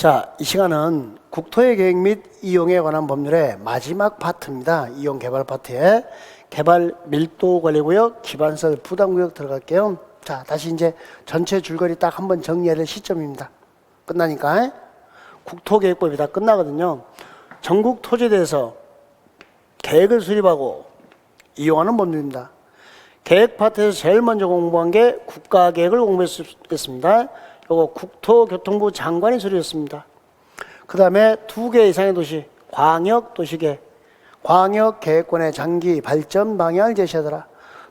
자, 이 시간은 국토의 계획 및 이용에 관한 법률의 마지막 파트입니다. 이용 개발 파트에 개발 밀도 관리구역, 기반설 부담구역 들어갈게요. 자, 다시 이제 전체 줄거리 딱 한번 정리할 시점입니다. 끝나니까 국토계획법이 다 끝나거든요. 전국 토지에 대해서 계획을 수립하고 이용하는 법률입니다. 계획 파트에서 제일 먼저 공부한 게 국가계획을 공부했습니다. 요거 국토교통부 장관이 수립했습니다. 그 다음에 2개 이상의 도시, 광역도시계획, 광역계획권의 장기 발전 방향을 제시하더라.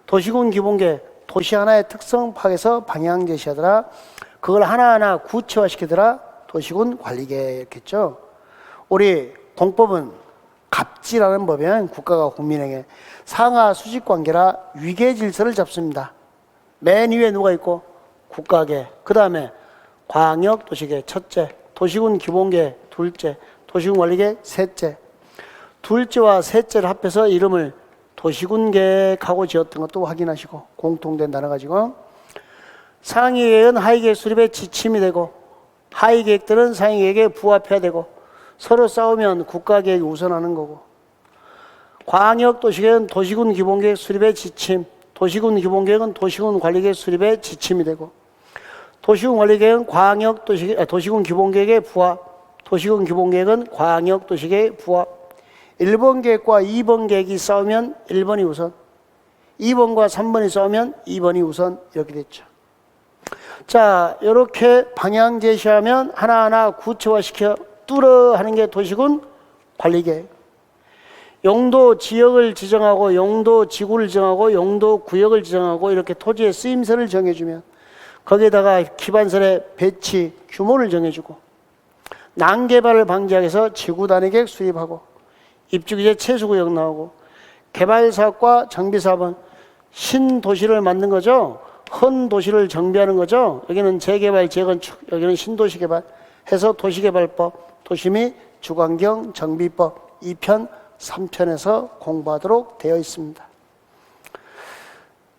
도시군 기본계획, 도시 하나의 특성 파악해서 방향 제시하더라. 그걸 하나하나 구체화시키더라. 도시군 관리계획 이렇게 했죠. 우리 공법은 갑지라는 법에 국가가 국민에게 상하 수직관계라 위계질서를 잡습니다. 맨 위에 누가 있고? 국가계획, 그 다음에 광역도시계획 첫째, 도시군 기본계획 둘째, 도시군 관리계획 셋째. 둘째와 셋째를 합해서 이름을 도시군계획하고 지었던 것도 확인하시고, 공통된 단어 가지고. 상위계획은 하위계획 수립의 지침이 되고, 하위계획들은 상위계획에 부합해야 되고, 서로 싸우면 국가계획이 우선하는 거고. 광역도시계획은 도시군 기본계획 수립의 지침, 도시군 기본계획은 도시군 관리계획 수립의 지침이 되고, 도시군 관리계획은 도시군 기본계획에 부합, 도시군 기본계획은 광역도시계획에 부합. 1번 계획과 2번 계획이 싸우면 1번이 우선, 2번과 3번이 싸우면 2번이 우선, 이렇게 됐죠. 자, 이렇게 방향 제시하면 하나하나 구체화시켜 뚫어 하는 게 도시군 관리계획. 용도 지역을 지정하고, 용도 지구를 지정하고, 용도 구역을 지정하고, 이렇게 토지의 쓰임새를 정해주면 거기에다가 기반설의 배치 규모를 정해주고, 난개발을 방지하기 위해서 지구 단위 계획 수립하고, 입주규제 최소구역 나오고, 개발사업과 정비사업은 신도시를 만든 거죠. 헌도시를 정비하는 거죠. 여기는 재개발, 재건축, 여기는 신도시 개발 해서 도시개발법, 도시 및 주관경 정비법 2편, 3편에서 공부하도록 되어 있습니다.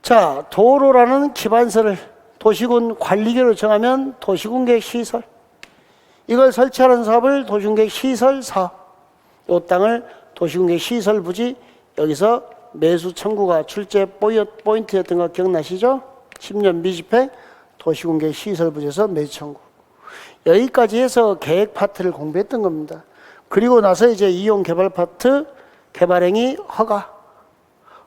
자, 도로라는 기반설을 도시군 관리계로 정하면 도시군계획 시설, 이걸 설치하는 사업을 도시군계획 시설 사업, 이 땅을 도시군계획 시설 부지, 여기서 매수 청구가 출제 포인트였던 거 기억나시죠? 10년 미집행 도시군계획 시설 부지에서 매수 청구. 여기까지 해서 계획 파트를 공부했던 겁니다. 그리고 나서 이제 이용 개발 파트, 개발행위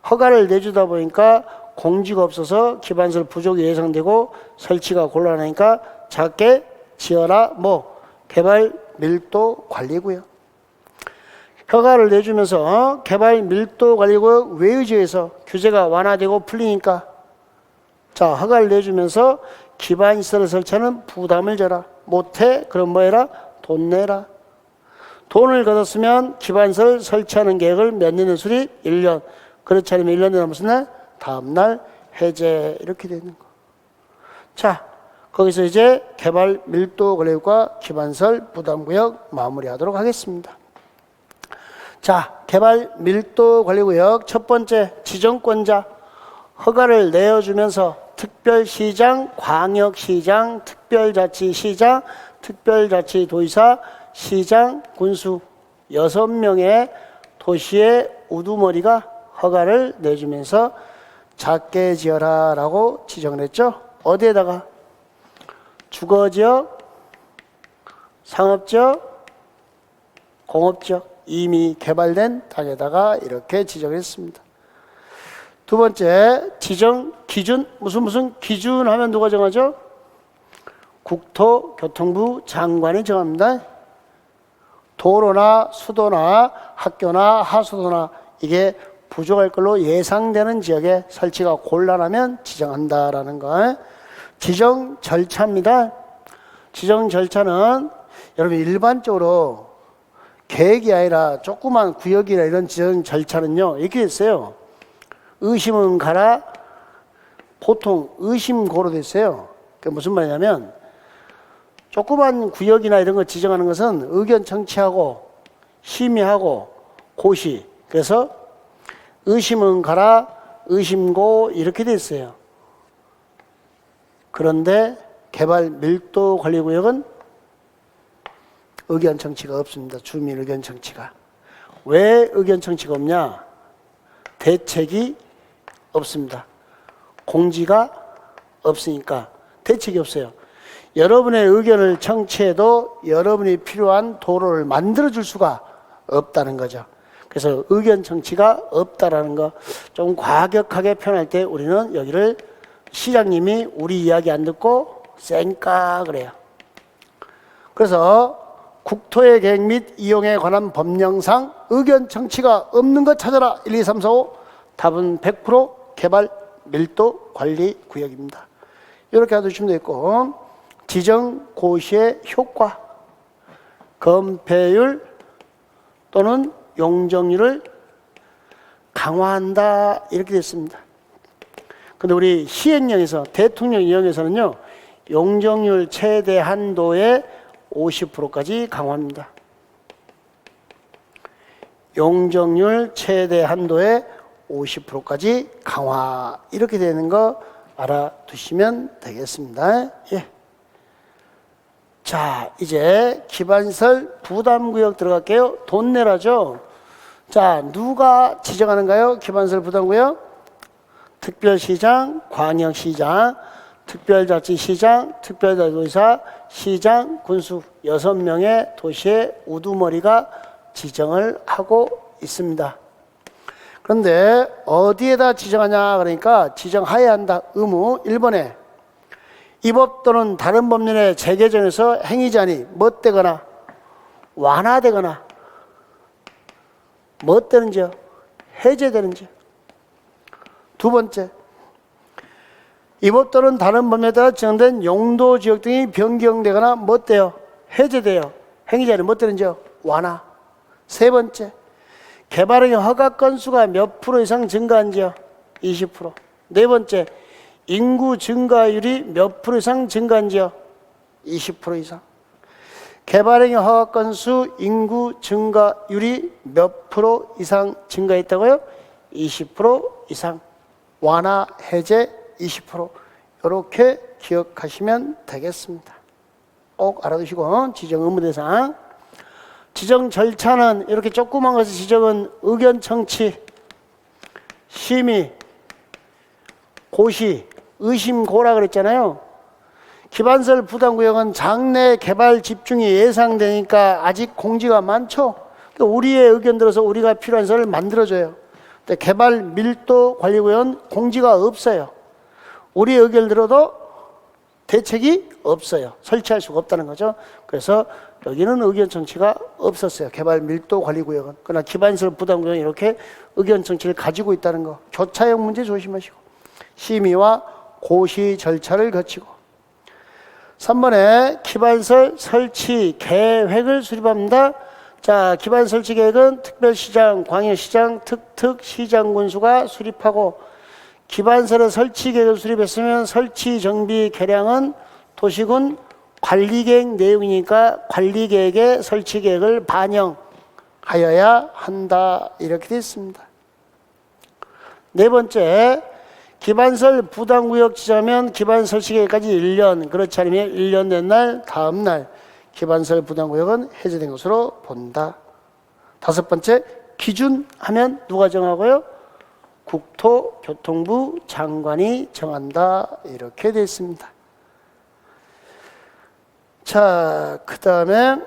허가를 내주다 보니까 공지가 없어서 기반설 부족이 예상되고 설치가 곤란하니까 작게 지어라, 개발 밀도 관리구역. 허가를 내주면서 개발 밀도 관리구역 외의지에서 규제가 완화되고 풀리니까, 자, 허가를 내주면서 기반시설을 설치하는 부담을 져라. 못해? 그럼 뭐 해라? 돈 내라. 돈을 걷었으면 기반설 설치하는 계획을 몇 년에 수립? 1년. 그렇지 않으면 1년 되면 무슨 날? 다음날 해제. 이렇게 되는 거. 자, 거기서 이제 개발 밀도 관리구역과 기반설 부담구역 마무리하도록 하겠습니다. 자, 개발 밀도 관리구역 첫 번째, 지정권자 허가를 내어주면서 특별시장, 광역시장, 특별자치시장, 특별자치도지사, 시장, 군수 6명의 도시의 우두머리가 허가를 내주면서 작게 지어라 라고 지정을 했죠. 어디에다가? 주거지역, 상업지역, 공업지역, 이미 개발된 땅에다가 이렇게 지정했습니다. 두 번째, 지정 기준, 무슨 기준 하면 누가 정하죠? 국토교통부 장관이 정합니다. 도로나 수도나 학교나 하수도나 이게 부족할 걸로 예상되는 지역에 설치가 곤란하면 지정한다라는 거. 지정 절차입니다. 지정 절차는 여러분 일반적으로 계획이 아니라 조그만 구역이나 이런 지정 절차는요, 이렇게 있어요. 의심은 가라, 보통 의심고로 됐어요. 그게 무슨 말이냐면, 조그만 구역이나 이런 거 지정하는 것은 의견 청취하고 심의하고 고시, 그래서 의심은 가라, 의심고 이렇게 됐어요. 그런데 개발 밀도 관리구역은 의견 청취가 없습니다. 주민 의견 청취가. 왜 의견 청취가 없냐? 대책이 없습니다. 공지가 없으니까 대책이 없어요. 여러분의 의견을 청취해도 여러분이 필요한 도로를 만들어줄 수가 없다는 거죠. 그래서 의견 청취가 없다라는 거 좀 과격하게 표현할 때 우리는 여기를 시장님이 우리 이야기 안 듣고 쌩까 그래요. 그래서 국토의 계획 및 이용에 관한 법령상 의견 청취가 없는 것 찾아라. 1, 2, 3, 4, 5 답은 100% 개발 밀도 관리 구역입니다. 이렇게 해두시면 되겠고, 지정 고시의 효과, 건폐율 또는 용적률을 강화한다 이렇게 됐습니다. 근데 우리 시행령에서 대통령 이용에서는요, 용적률 최대 한도의 50%까지 강화합니다. 용적률 최대 한도의 50%까지 강화 이렇게 되는 거 알아두시면 되겠습니다. 예. 자, 이제 기반시설 부담구역 들어갈게요. 돈 내라죠. 자, 누가 지정하는가요? 기반시설 부담구역? 특별시장, 광역시장, 특별자치시장, 특별자치도지사, 시장, 군수 6명의 도시의 우두머리가 지정을 하고 있습니다. 그런데 어디에다 지정하냐 그러니까 지정하여야 한다. 의무 1번에 이 법 또는 다른 법률의 재개정에서 행위자니 못되거나 완화되거나 못되는지요? 해제되는지요? 두 번째, 이 법 또는 다른 법률에 따라 지정된 용도 지역 등이 변경되거나 못돼요? 해제돼요? 행위자니 못되는지요? 완화. 세 번째, 개발행위 허가 건수가 몇 프로 이상 증가한지요? 20%. 네 번째, 인구 증가율이 몇 프로 이상 증가한지요? 20% 이상. 개발행위 허가 건수 인구 증가율이 몇 프로 이상 증가했다고요? 20% 이상. 완화, 해제 20%. 이렇게 기억하시면 되겠습니다. 꼭 알아두시고 지정 의무 대상. 지정 절차는 이렇게 조그만 것의 지정은 의견 청취, 심의, 고시, 의심고라 그랬잖아요. 기반시설 부담구역은 장래 개발 집중이 예상되니까 아직 공지가 많죠. 우리의 의견 들어서 우리가 필요한 시설을 만들어줘요. 근데 개발 밀도 관리구역은 공지가 없어요. 우리의 의견을 들어도 대책이 없어요. 설치할 수가 없다는 거죠. 그래서 여기는 의견 청취가 없었어요. 개발 밀도 관리구역은. 그러나 기반시설 부담구역은 이렇게 의견 청취를 가지고 있다는 거. 교차형 문제 조심하시고 심의와 고시 절차를 거치고 3번에 기반시설 설치 계획을 수립합니다. 자, 기반 설치 계획은 특별시장, 광역시장, 특특시장 군수가 수립하고 기반시설의 설치 계획을 수립했으면 설치 정비 계량은 도시군 관리계획 내용이니까 관리계획에 설치 계획을 반영하여야 한다 이렇게 되어 있습니다. 네 번째, 기반시설 부담구역 지정하면 기반 설치 계획까지 1년, 그렇지 않으면 1년 된 날 다음 날 기반시설 부담구역은 해제된 것으로 본다. 다섯 번째, 기준하면 누가 정하고요? 국토교통부 장관이 정한다 이렇게 되어 있습니다. 자, 그 다음에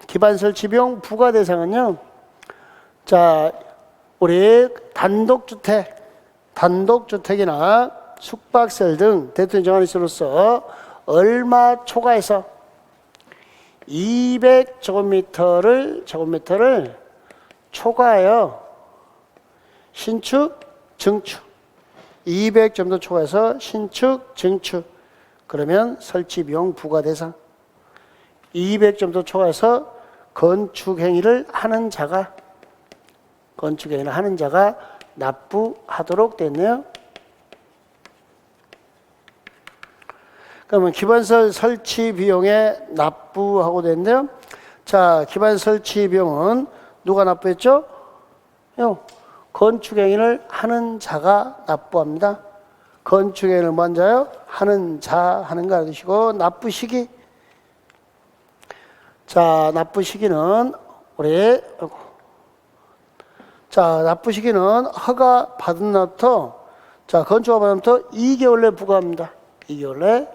기반설치 비용 부과 대상은요. 자, 우리 단독주택이나 숙박시설 등 대통령 정한 시설로서 얼마 초과해서 200제곱미터를 초과해요. 신축, 증축. 200제곱미터 초과해서 신축, 증축. 그러면 설치 비용 부과 대상. 200제곱미터 초과해서 건축행위를 하는 자가 납부하도록 됐네요. 그러면 기반시설 설치 비용에 납부하고 됐는데요. 자, 기반 설치 비용은 누가 납부했죠? 건축행위를 하는 자가 납부합니다. 건축행위를 먼저요? 하는 자 하는 거 알아두시고 납부 시기. 자, 납부 시기는 납부 시기는 허가 받은 날부터 자, 건축허가 받은 날부터 2개월 내에 부과합니다. 2개월 내.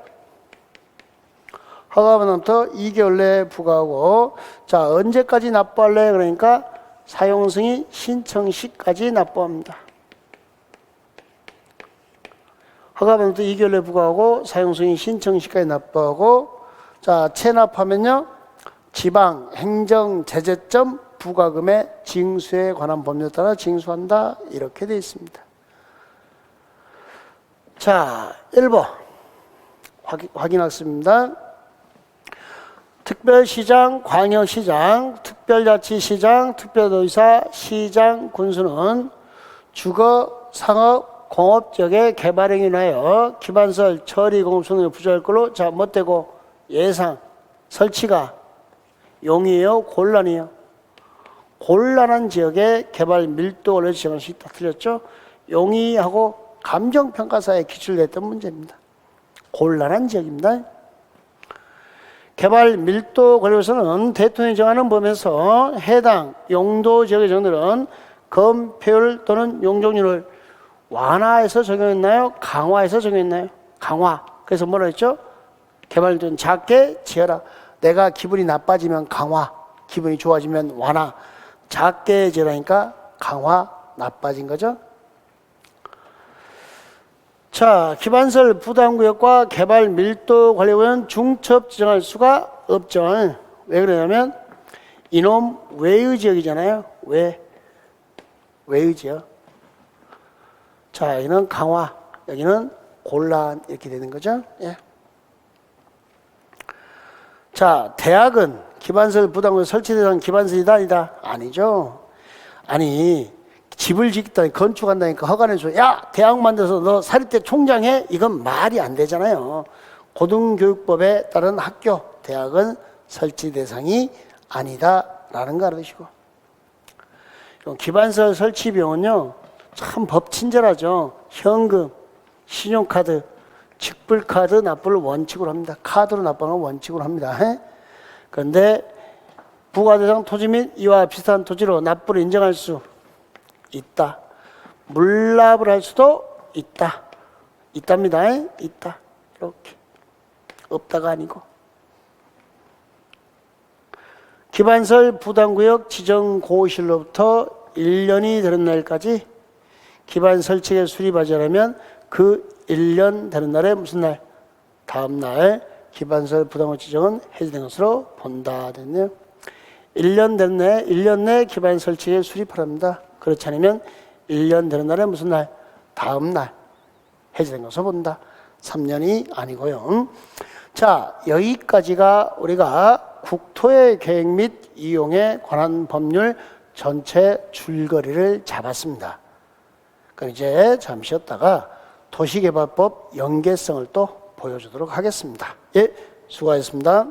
허가 받은 날부터 2개월 내에 부과하고 자, 언제까지 납부할래? 그러니까 사용승인 신청 시까지 납부합니다. 허가 받은 날부터 2개월 내에 부과하고 사용승인 신청 시까지 납부하고 자, 체납하면요. 지방 행정 제재점 부과금의 징수에 관한 법률에 따라 징수한다. 이렇게 되어 있습니다. 자, 1번 확인학습입니다. 특별시장, 광역시장, 특별자치시장, 특별도지사, 시장, 군수는 주거, 상업, 공업지역의 개발에 인하여 기반설, 처리, 공업성능이 부족할 걸로 자, 못되고 예상, 설치가 용이에요? 곤란이에요? 곤란한 지역에 개발 밀도를 지정할 수 있다. 틀렸죠? 용이하고 감정평가사에 기출됐던 문제입니다. 곤란한 지역입니다. 개발 밀도 관리에서는 대통령이 정하는 범위에서 해당 용도 지역의 정들은 검폐율 또는 용적률을 완화해서 적용했나요? 강화해서 적용했나요? 강화. 그래서 뭐라 했죠? 개발mil도는 작게 지어라. 내가 기분이 나빠지면 강화, 기분이 좋아지면 완화. 작게 지으라니까 강화, 나빠진 거죠. 자, 기반설 부담구역과 개발 밀도 관리구역은 중첩 지정할 수가 없죠. 왜 그러냐면 이놈 외의 지역이잖아요. 외의 지역. 자, 여기는 강화, 여기는 곤란 이렇게 되는 거죠. 예. 자, 대학은 기반설 부담구역 설치 대상 기반설이다 아니다? 아니죠. 아니 집을 짓다 건축한다니까 허가내줘. 야, 대학 만들어서 너 사립대 총장해? 이건 말이 안 되잖아요. 고등교육법에 따른 학교, 대학은 설치 대상이 아니다라는 거 알으시고. 기반설 설치 비용은요, 참 법 친절하죠. 현금, 신용카드, 직불카드 납부를 원칙으로 합니다. 카드로 납부하는 원칙으로 합니다. 그런데 부과대상 토지 및 이와 비슷한 토지로 납부를 인정할 수 있다. 물납을 할 수도 있다. 있답니다. 있다. 이렇게. 없다가 아니고. 기반설 부담구역 지정 고시로부터 1년이 되는 날까지 기반 설치에 수립하지 않으면 그 1년 되는 날에 무슨 날? 다음 날 기반설 부담구역 지정은 해제된 것으로 본다. 됐네요. 1년 되는 날, 1년 내 기반 설치에 수립하랍니다. 그렇지 않으면 1년 되는 날에 무슨 날? 다음 날 해제된 것으로 본다. 3년이 아니고요. 자, 여기까지가 우리가 국토의 계획 및 이용에 관한 법률 전체 줄거리를 잡았습니다. 그럼 이제 잠시 쉬었다가 도시개발법 연계성을 또 보여주도록 하겠습니다. 예, 수고하셨습니다.